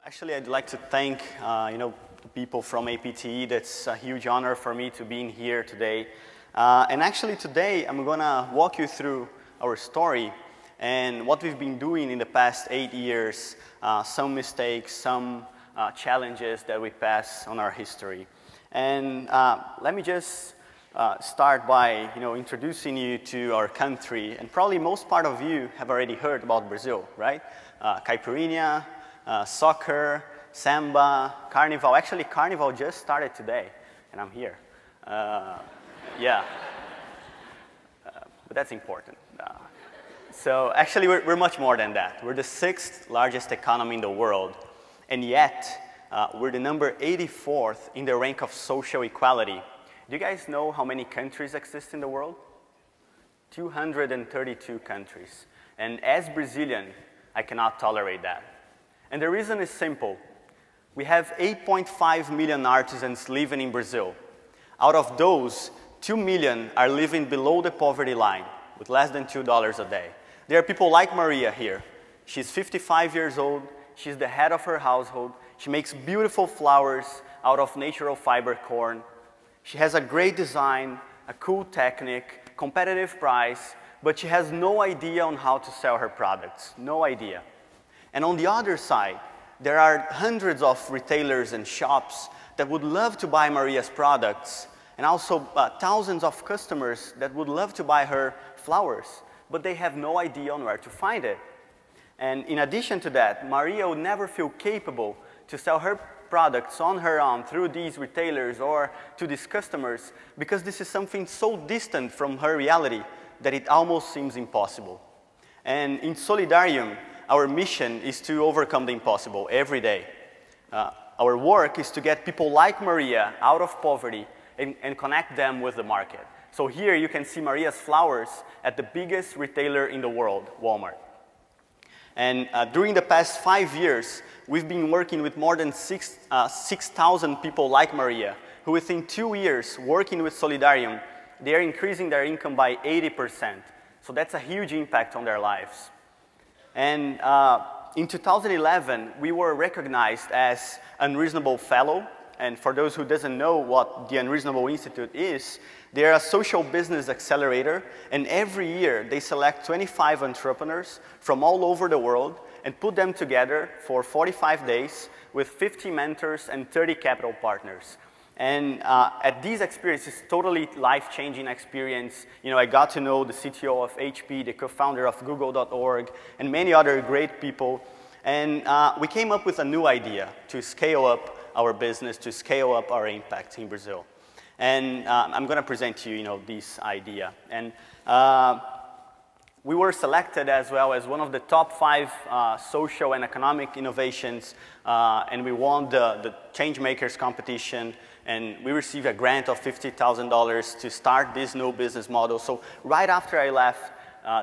Actually, I'd like to thank the people from APTE. That's a huge honor for me to be in here today. And actually today I'm gonna walk you through our story and what we've been doing in the past 8 years, some mistakes, some challenges that we pass on our history. And let me just start by introducing you to our country. And probably most part of you have already heard about Brazil, right? Caipirinha, soccer, samba, carnival. Actually, carnival just started today, and I'm here. Yeah, but that's important. So actually, we're much more than that. We're the 6th largest economy in the world, and yet we're the number 84th in the rank of social equality. Do you guys know how many countries exist in the world? 232 countries. And as Brazilian, I cannot tolerate that. And the reason is simple. We have 8.5 million artisans living in Brazil. Out of those, 2 million are living below the poverty line with less than $2 a day. There are people like Maria here. She's 55 years old. She's the head of her household. She makes beautiful flowers out of natural fiber corn. She has a great design, a cool technique, competitive price, but she has no idea on how to sell her products. No idea. And on the other side, there are hundreds of retailers and shops that would love to buy Maria's products, and also thousands of customers that would love to buy her flowers, but they have no idea on where to find it. And in addition to that, Maria would never feel capable to sell her products on her own through these retailers or to these customers, because this is something so distant from her reality that it almost seems impossible. And in Solidarium, our mission is to overcome the impossible every day. Our work is to get people like Maria out of poverty and connect them with the market. So here you can see Maria's flowers at the biggest retailer in the world, Walmart. And during the past 5 years, we've been working with more than 6,000 people like Maria, who within 2 years working with Solidarium, they are increasing their income by 80%. So that's a huge impact on their lives. And in 2011, we were recognized as Unreasonable Fellow. And for those who doesn't know what the Unreasonable Institute is, they're a social business accelerator. And every year, they select 25 entrepreneurs from all over the world and put them together for 45 days with 50 mentors and 30 capital partners. And at these experiences, totally life-changing experience, I got to know the CTO of HP, the co-founder of Google.org, and many other great people. And we came up with a new idea to scale up our business, to scale up our impact in Brazil. And I'm going to present to you, this idea. And we were selected as well as one of the top 5 social and economic innovations, and we won the Changemakers competition, and we received a grant of $50,000 to start this new business model. So right after I left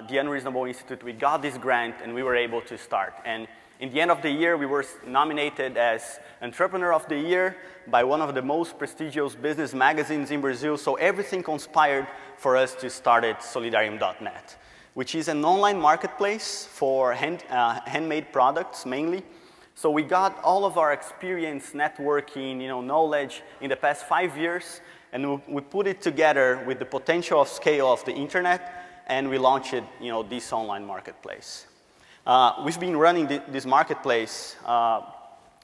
the Unreasonable Institute, we got this grant and we were able to start. And in the end of the year, we were nominated as Entrepreneur of the Year by one of the most prestigious business magazines in Brazil. So everything conspired for us to start Solidarium.net, which is an online marketplace for handmade products mainly. So we got all of our experience, networking, knowledge in the past 5 years, and we put it together with the potential of scale of the internet, and we launched this online marketplace. We've been running this marketplace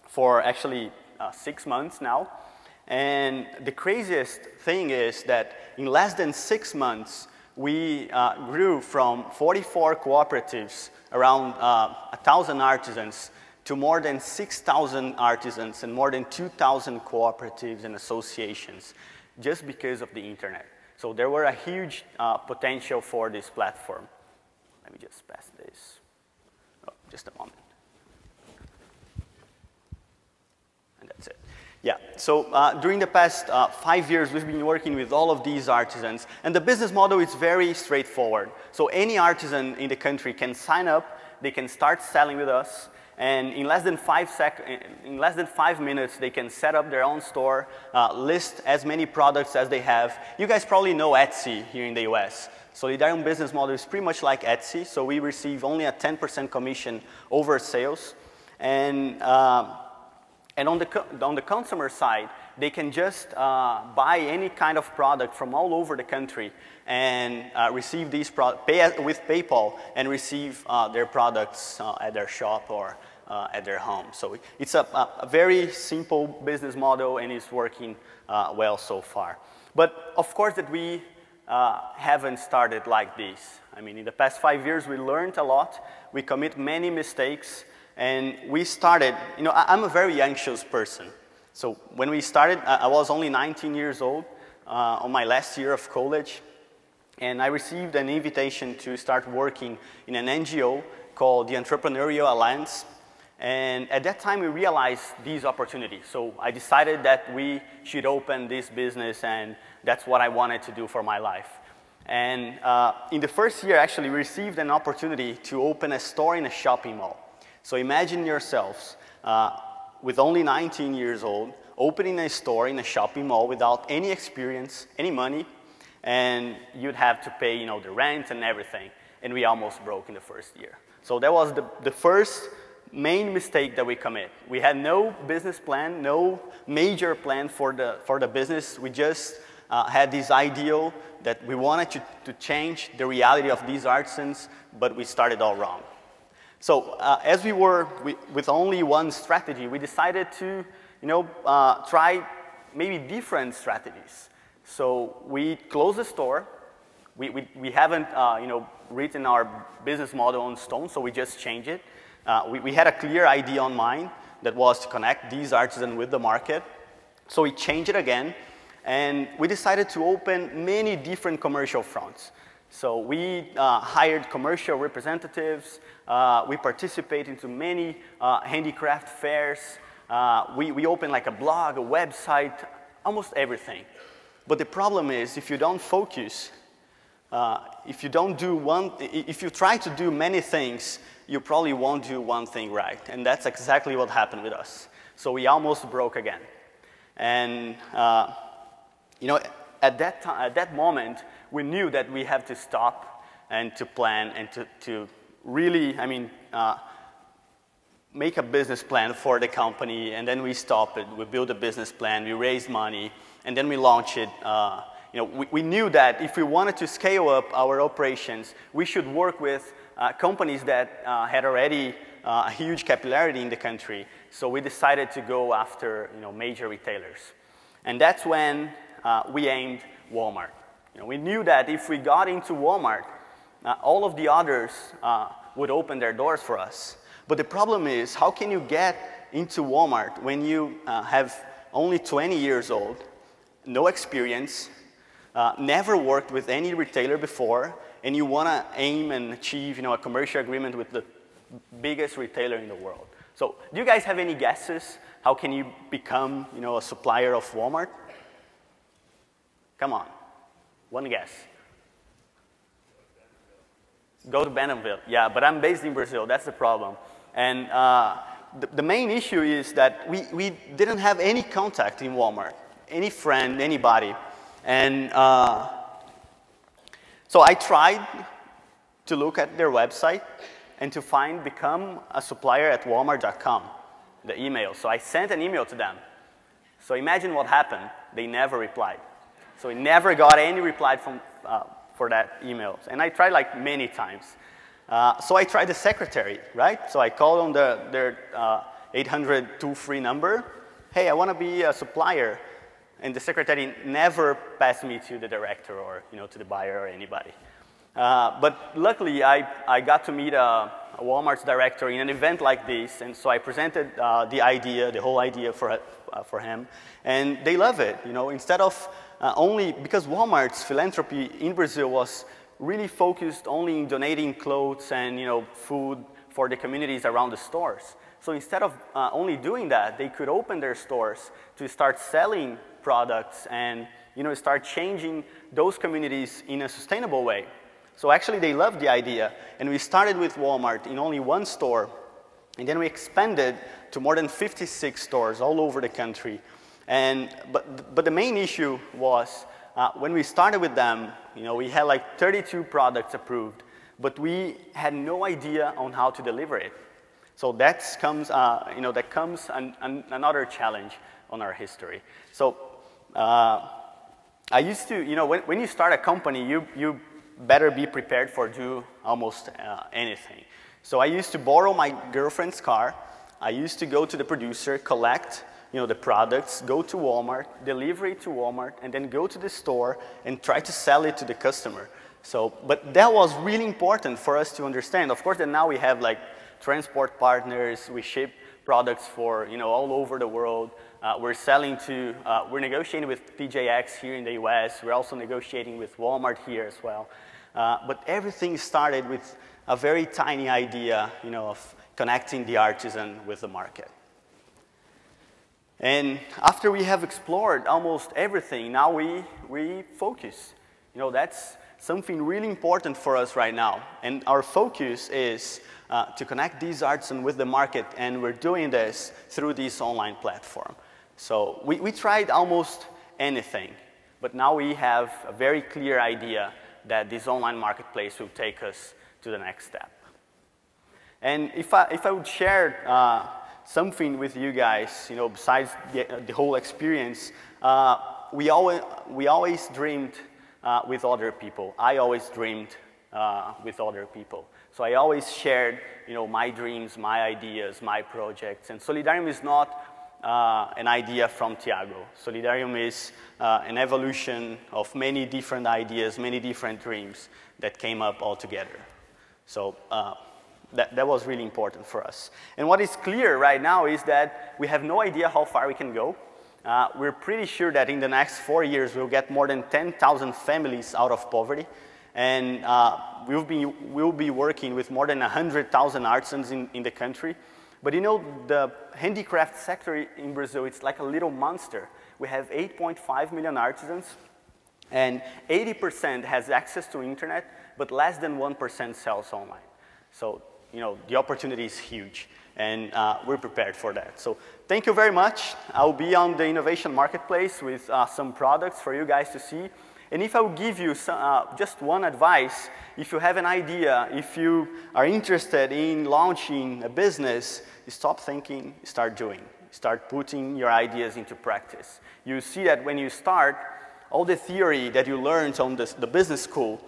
for actually 6 months now, and the craziest thing is that in less than 6 months, we grew from 44 cooperatives, around 1,000 artisans, to more than 6,000 artisans and more than 2,000 cooperatives and associations, just because of the internet. So there were a huge potential for this platform. Let me just pass this. Oh, just a moment. And that's it. Yeah, so during the past 5 years, we've been working with all of these artisans, and the business model is very straightforward. So any artisan in the country can sign up, they can start selling with us, and in less than 5 minutes, they can set up their own store, list as many products as they have. You guys probably know Etsy here in the US. Solidarium business model is pretty much like Etsy, so we receive only a 10% commission over sales. And And on the consumer side, they can just buy any kind of product from all over the country and receive these pay with PayPal and receive their products at their shop or at their home. So it's a very simple business model, and it's working well so far. But of course that we haven't started like this. I mean, in the past 5 years, we learned a lot. We commit many mistakes. And we started, you know, I'm a very anxious person. So when we started, I was only 19 years old on my last year of college. And I received an invitation to start working in an NGO called the Entrepreneurial Alliance. And at that time, we realized these opportunities. So I decided that we should open this business, and that's what I wanted to do for my life. And in the first year, actually, we received an opportunity to open a store in a shopping mall. So imagine yourselves with only 19 years old, opening a store in a shopping mall without any experience, any money, and you'd have to pay, you know, the rent and everything. And we almost broke in the first year. So that was the first main mistake that we commit. We had no business plan, no major plan for the business. We just had this ideal that we wanted to change the reality of these artisans, but we started all wrong. So as we were with only one strategy, we decided to, you know, try maybe different strategies. So we closed the store. We haven't, you know, written our business model on stone, so we just changed it. We had a clear idea on mind that was to connect these artisans with the market. So we changed it again, and we decided to open many different commercial fronts. So we hired commercial representatives. We participate into many handicraft fairs. We open like a blog, a website, almost everything. But the problem is, if you don't focus, if you try to do many things, you probably won't do one thing right. And that's exactly what happened with us. So we almost broke again. And you know, at that moment, we knew that we had to stop and to plan and to really, I mean, make a business plan for the company. And then we stopped it. We built a business plan. We raised money. And then we launched it. You know, we knew that if we wanted to scale up our operations, we should work with companies that had already a huge capillarity in the country. So we decided to go after, you know, major retailers. And that's when we aimed Walmart. You know, we knew that if we got into Walmart, all of the others would open their doors for us. But the problem is, how can you get into Walmart when you have only 20 years old, no experience, never worked with any retailer before, and you want to aim and achieve, you know, a commercial agreement with the biggest retailer in the world? So do you guys have any guesses? How can you become, you know, a supplier of Walmart? Come on, one guess. Go to Bentonville. Yeah, but I'm based in Brazil. That's the problem. And the main issue is that we didn't have any contact in Walmart, any friend, anybody. And so I tried to look at their website and to find become a supplier at walmart.com, the email. So I sent an email to them. So imagine what happened. They never replied. So we never got any reply for that email. And I tried like many times. So I tried the secretary, right? So I called on their 800 toll-free number. Hey, I want to be a supplier. And the secretary never passed me to the director or, you know, to the buyer or anybody. But luckily, I got to meet a Walmart's director in an event like this. And so I presented the idea, the whole idea for him. And they love it. You know, instead of only because Walmart's philanthropy in Brazil was really focused only in donating clothes and, you know, food for the communities around the stores. So instead of only doing that, they could open their stores to start selling products and, you know, start changing those communities in a sustainable way. So actually, they loved the idea. And we started with Walmart in only one store. And then we expanded to more than 56 stores all over the country. And, but the main issue was when we started with them, you know, we had like 32 products approved, but we had no idea on how to deliver it. So that comes another challenge on our history. So I used to, when you start a company, you better be prepared for do almost anything. So I used to borrow my girlfriend's car. I used to go to the producer, collect the products, go to Walmart, deliver it to Walmart, and then go to the store and try to sell it to the customer. So, but that was really important for us to understand. Of course, that now we have like transport partners, we ship products for all over the world. We're selling to, we're negotiating with TJX here in the US. We're also negotiating with Walmart here as well. But everything started with a very tiny idea, of connecting the artisan with the market. And after we have explored almost everything, now we focus. That's something really important for us right now. And our focus is to connect these artisans with the market, and we're doing this through this online platform. So we tried almost anything, but now we have a very clear idea that this online marketplace will take us to the next step. And if I would share something with you guys, besides the whole experience, we always dreamed with other people. I always dreamed with other people. So I always shared, my dreams, my ideas, my projects. And Solidarium is not an idea from Tiago. Solidarium is an evolution of many different ideas, many different dreams that came up all together. So that was really important for us. And what is clear right now is that we have no idea how far we can go. We're pretty sure that in the next 4 years, we'll get more than 10,000 families out of poverty. And we'll be working with more than 100,000 artisans in the country. But the handicraft sector in Brazil, it's like a little monster. We have 8.5 million artisans, and 80% has access to internet, but less than 1% sells online. So, the opportunity is huge, and we're prepared for that. So thank you very much. I'll be on the innovation marketplace with some products for you guys to see. And if I would give you just one advice, if you have an idea, if you are interested in launching a business, stop thinking, start doing. Start putting your ideas into practice. You see that when you start, all the theory that you learned on the business school,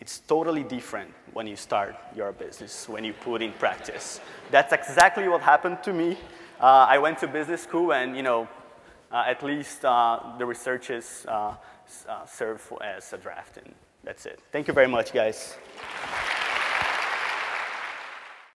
it's totally different when you start your business, when you put in practice. That's exactly what happened to me. I went to business school, and at least the researches serve as a draft, and that's it. Thank you very much, guys.